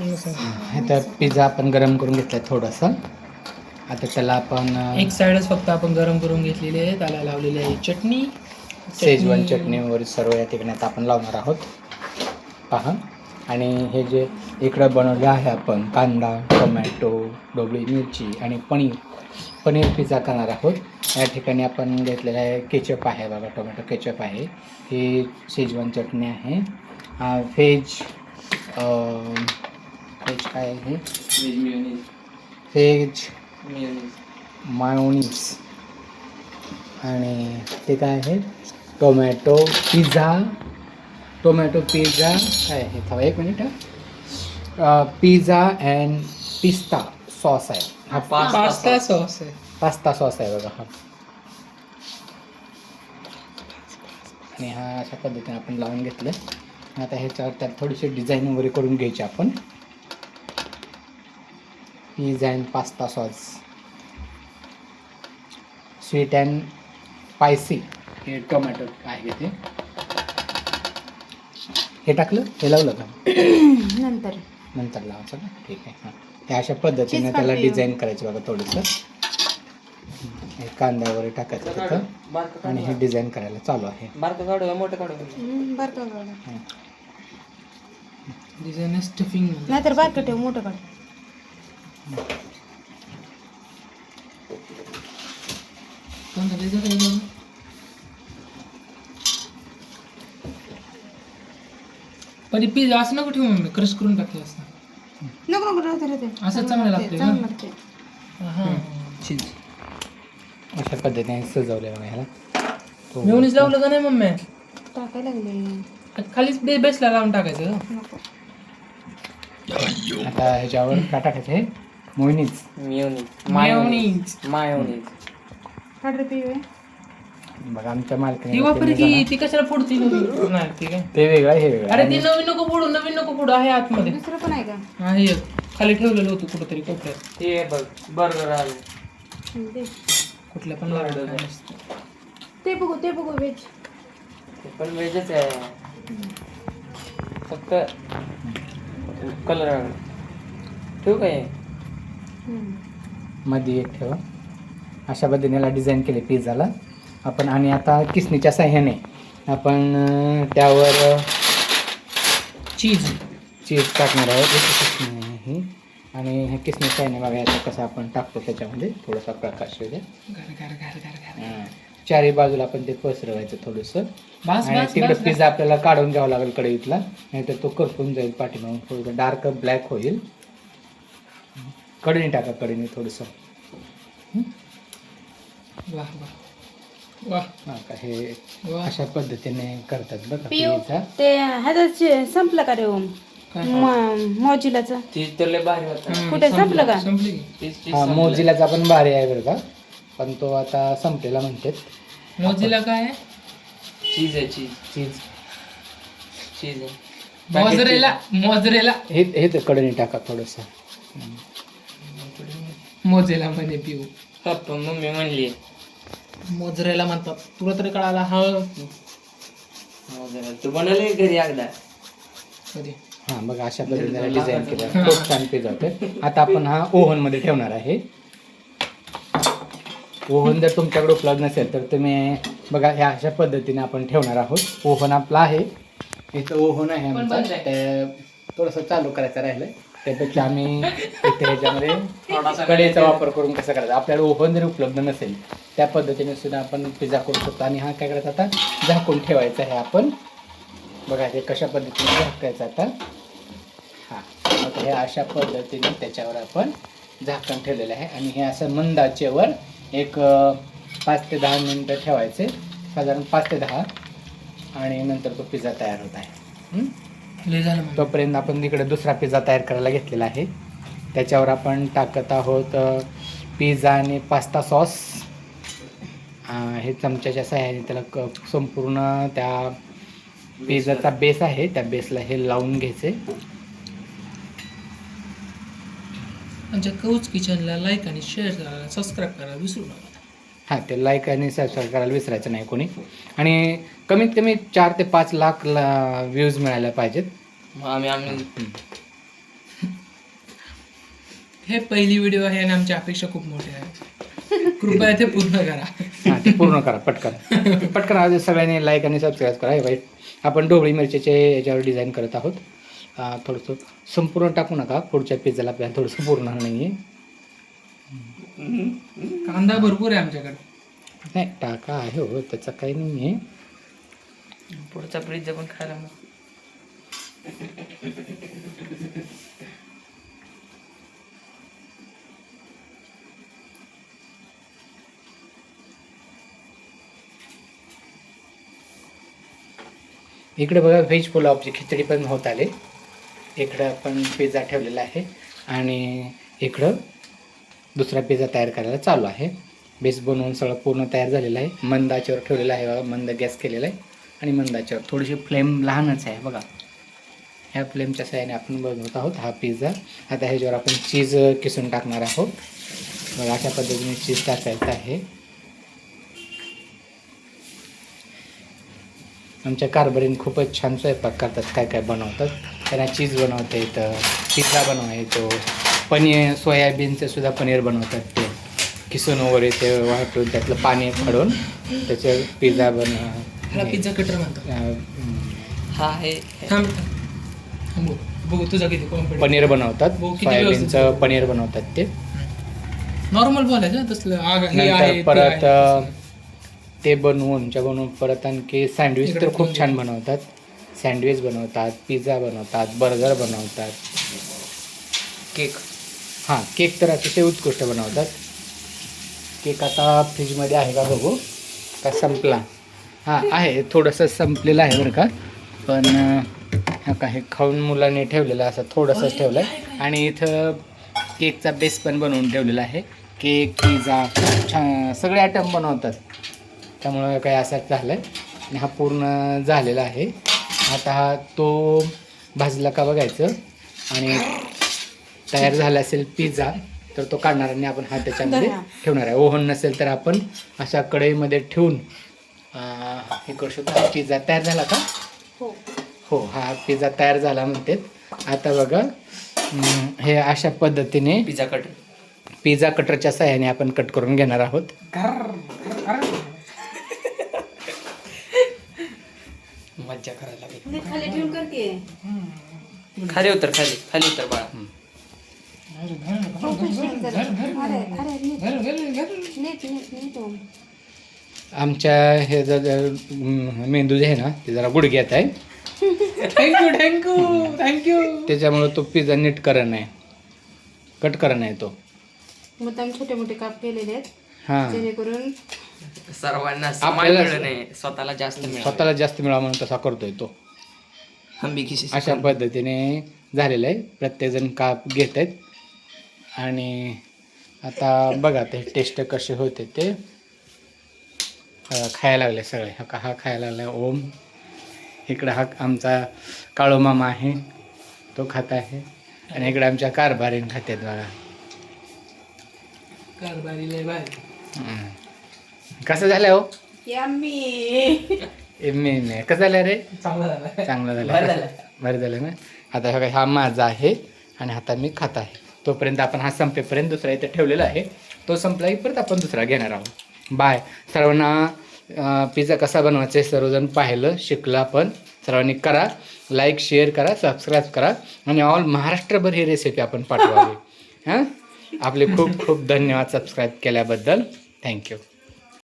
आता पिझ्झा आपण गरम करून घेतलाय थोडासा. आता त्याला आपण एक साईडच फक्त आपण गरम करून घेतलेली आहे, त्याला लावलेली आहे चटणी, शेजवान चटणी वगैरे सर्व या ठिकाणी आता आपण लावणार आहोत पहा. आणि हे जे इकडं बनवले आहे आपण कांदा, टोमॅटो, ढोबळी मिरची आणि पनीर पिझ्झा करणार आहोत. या ठिकाणी आपण घेतलेलं आहे केचप आहे बघा, टोमॅटो केचप आहे, ही शेजवान चटणी आहे, व्हेज काय आहे, व्हेज मायोनीज आणि ते काय आहे टोमॅटो पिझ्झा काय आहे थांबा एक मिनिट, पिझ्झा अँड पिस्ता सॉस आहे हा, पास्ता सॉस आहे, पास्ता सॉस आहे बघा हा. आणि हा अशा पद्धतीने आपण लावून घेतलं. आता ह्याच्यावर त्यात थोडीशी डिझाईन वगैरे करून घ्यायची आपण. Pizza and pasta sauce, sweet and spicy, हे टोमॅटो आहे ते, हे टाकलं, हे लावलं का नंतर लावायचं का, ठीक आहे. हां, हे अशा पद्धतीने त्याला डिझाईन करायचं बघा थोडंसं. हे कांदा वगैरे टाकायचं तिथं आणि हे डिझाईन करायला चालू आहे. डिझाईन स्टफिंग नाहीतर बारकं ठेव, मोठं काढ. पण पिझ्झा असं नको ठेवू, मी क्रश करून टाकलं असतं. नको राहते असं चांगलं लागते का? चांगलं लागते. हां चीज अशा पद्धतीने सजवलं बघा ह्याला. मेयोनीज लावलं का नाही मम्मी? टाकायला लागले. खालीच बेसला लावून टाकायचं. नको. आता ह्याच्यावर काय टाकायचं आहे, मेयोनीज काढ रे पिवे. बघा आमच्या ती मालकीने वापर की ती कशाला फोडती नाही ठीक आहे. ते वेगळं हे वेगळं. अरे ती नवीन नको फोडू आहे आतमध्ये. दुसरं पण आहे का? हा हे खाली ठेवलेलं होतं कुठंतरी कोपऱ्यात. ते बघ बर्गर आलं. दे. कुठल्या पण लागलं ते बघू वेज. ते पण वेजच आहे, फक्त कलर ठेवू काय मध्ये एक ठेवा. अशा पद्धतीने डिझाईन केले पिझ्झाला आपण. आणि आता किसणीच्या साह्याने आपण त्यावर चीज टाकणार आहोत. किसणी आहे आणि हे किसणीच्या साह्याने बघायचं कसं आपण टाकतो, त्याच्यामध्ये थोडासा प्रकाश येऊ द्या. चारही बाजूला आपण ते पसरवायचं थोडंसं. आणि तिकडे पिझ्झा आपल्याला काढून घ्यावा लागेल कढईतला, नाहीतर तो करपून जाईल पाठीमागून, थोडंसं डार्क ब्लॅक होईल. कढईने टाका, कढईने थोडंसं. हे अशा पद्धतीने करतात बघा पिझ्झा. ते ह्याचं संपलं का रे ओम? मोजिलाचं चीज तर लय भारी होता. कुठे संपलं का? हा मोजिलाचा पण भारी आहे बरं का, पण तो आता संपलेला म्हणतात. मोजिला काय आहे? चीज आहे, चीज आहे. मोजरेला हे तर कढईने टाका थोडंसं. मोजेला म्हणे पिऊ. पप्पा मम्मी म्हणली मोजरेला म्हणतात, तुला तरी कळाला. तू बनवले घरी एकदा कधी? हां बघा अशा पद्धतीने डिझाईन केलं, खूप छान पिझ्झा होते. आता आपण हा ओव्हनमध्ये ठेवणार आहे. ओव्हन जर तुमच्याकडे उपलब्ध नसेल तर तुम्ही बघा ह्या अशा पद्धतीने आपण ठेवणार आहोत. ओव्हन आपला आहे, इथं ओव्हन आहे आमचं, ते थोडंसं चालू करायचं राहिलं, त्यापेक्षा आम्ही इथे ह्याच्यामध्ये कढईचा वापर करून कसं करायचा. आपल्याला ओव्हन जरी उपलब्ध नसेल त्या पद्धतीने सुद्धा आपण पिझ्झा करू शकतो. आणि हा काय करायचा आता, झाकून ठेवायचा आहे आपण. बघा हे कशा पद्धतीने झाकायचं आता. हां आता हे अशा पद्धतीने त्याच्यावर आपण झाकण ठेवलेलं आहे. आणि हे असं मंद आचेवर एक 5 ते 10 मिनटं ठेवायचे, साधारण 5 ते 10. आणि नंतर तो पिझ्झा तयार होत आहे. तोपर्यंत आपण तिकडे दुसरा पिझ्झा तयार करायला घेतलेला आहे. त्याच्यावर आपण टाकत आहोत पिझ्झा आणि पास्ता सॉस. हे चमच्याच्या सहाय्याने त्याला संपूर्ण त्या पिझ्झाचा बेस आहे त्या बेसला हे लावून घ्यायचे. आमच्या कौच किचनला लाईक आणि शेअर करायला, सबस्क्राईब करायला विसरू नका. हां ते लाईक आणि सबस्क्राईब करायला विसरायचं नाही कोणी. आणि कमीत कमी 4 ते 5 लाख व्ह्यूज मिळायला पाहिजेत. आम्ही हे पहिली व्हिडिओ आहे आणि आमची अपेक्षा खूप मोठी आहे. कृपया ते पूर्ण करा. हां ते पूर्ण करा पटकन पटकन. आज सगळ्यांनी लाईक आणि सबस्क्राईब करा. हे बाई आपण ढोबळी मिरचीचे याच्यावर डिझाईन करत आहोत. थोडंसं संपूर्ण टाकू नका, पुढच्या पिझ्झाला आपल्याला थोडंसं पूर्ण नाही आहे. कांदा भरपूर आहे आमच्याकडे. नाही टाका आहे हो, त्याचं काही नाही आहे. पुढचा पिझ्झा पण खायला मग. इकडे बघा व्हेज पुलावची खिचडी पण होत आले. इकडं आपण पिझ्झा ठेवलेला आहे आणि इकडं दुसरा पिझ्झा तयार करायला चालू आहे. बेस बनवून सगळं पूर्ण तयार झालेलं आहे. मंद आचेवर ठेवलेलं आहे बघा, मंद गॅस केलेला आहे आणि मंद आचेवर. थोडीशी फ्लेम लहानच आहे बघा. ह्या फ्लेमच्या साहाय्याने आपण बनवत आहोत हा पिझ्झा. आता ह्याच्यावर आपण चीज किसून टाकणार आहोत बघा. अशा पद्धतीने चीज टाकायचं आहे. आमच्या कारभारीने खूपच छान स्वयंपाक करतात, काय काय बनवतात. त्यांना चीज बनवता येतं, पिझ्झा बनवता येतो, पनीर सोयाबीनचं सुद्धा पनीर बनवतात. ते किसून वगैरे ते वाटून त्यातलं पाणी काढून त्याचं पिझ्झा ह्याला पिझ्झा कटर म्हणतात. हा आहे. थांब थांब बघू तुझा किती कॉन्फिडन्स. पनीर बनवतात, हो, किती सोयाबीनचं पनीर बनवतात ते. नॉर्मल बोलायचं तसलं हे आहे नंतर ते परत आहे. ते बनवून परत आणखी सँडविच इकडे तर खूप पण छान बनवतात. सँडविच बनवतात, पिझ्झा बनवतात, बर्गर बनवतात. केक. हां केक तर अतिशय उत्कृष्ट बनवतात. केक आता फ्रीजमध्ये आहे का बघू, का संपला? हां आहे, थोडंसं संपलेलं आहे बरं का. पण हा का हे खाऊन मुलांनी ठेवलेलं असं थोडंसंच ठेवलं आहे. आणि इथं केकचा बेस पण बनवून ठेवलेला आहे. केक, पिझ्झा छान सगळे आयटम बनवतात. त्यामुळं काही असंच झालं आहे आणि हा पूर्ण झालेला आहे. आता हा तो भाजला का बघायचं आणि तयार झाला असेल पिझ्झा तर तो काढणार आणि आपण हा त्याच्यामध्ये ठेवणार आहे. ओव्हन नसेल तर आपण अशा कढईमध्ये ठेवून हे करू शकतो. पिझ्झा तयार झाला का? हो हा पिझ्झा तयार झाला म्हणते. आता बघा हे अशा पद्धतीने पिझ्झा कटरच्या सहाय्याने आपण कट करून घेणार आहोत. मज्जा करायला लागेल. खाली ठेवून करते. खाली उतर बाळा. आमच्या हे मेंदू जे आहे ना ते जरा गुडघ्यात आहे. थँक्यू. त्याच्यामुळे तो पिझ्झा नीट करण आहे, कट करण आहे तो. मुद्दाम छोटे मोठे काप केलेले आहेत हां जेणेकरून सर्वांना आपल्याला मिळू नये, स्वतःला जास्त मिळावं. स्वतःला जास्त मिळावा म्हणून तसा करतोय तो. हंबी खिशी. अशा पद्धतीने झालेलं आहे. प्रत्येकजण काप घेत आहेत आणि आता बघा ते टेस्ट कसे होते ते खायला लागले सगळे. हा खायला लागला ओम. इकडं हा आमचा काळू मामा आहे, तो खात आहे. आणि इकडे आमच्या कारभारीन खात्यात बघा. कारभारी लय भारी. कसं झालं हो? यम्मी. कसं झालं रे? चांगला झाला. चांगलं बरं झालं. झालं. बरं झालं ना. आता बघा हा माझा आहे आणि आता मी खात आहे. तोपर्यंत आपण हा संपेपर्यंत दुसरा इथं ठेवलेला आहे. तो संपला की परत आपण दुसरा घेणार आहोत. बाय. सर्वांना पिझ्झा कसा बनवायचा आहे सर्वजण पाहिलं शिकला, पण सर्वांनी करा. लाईक शेअर करा, सबस्क्राईब करा आणि ऑल महाराष्ट्रभर ही रेसिपी आपण पाठवावी. हां आपले खूप खूप धन्यवाद सबस्क्राईब केल्याबद्दल. थँक्यू.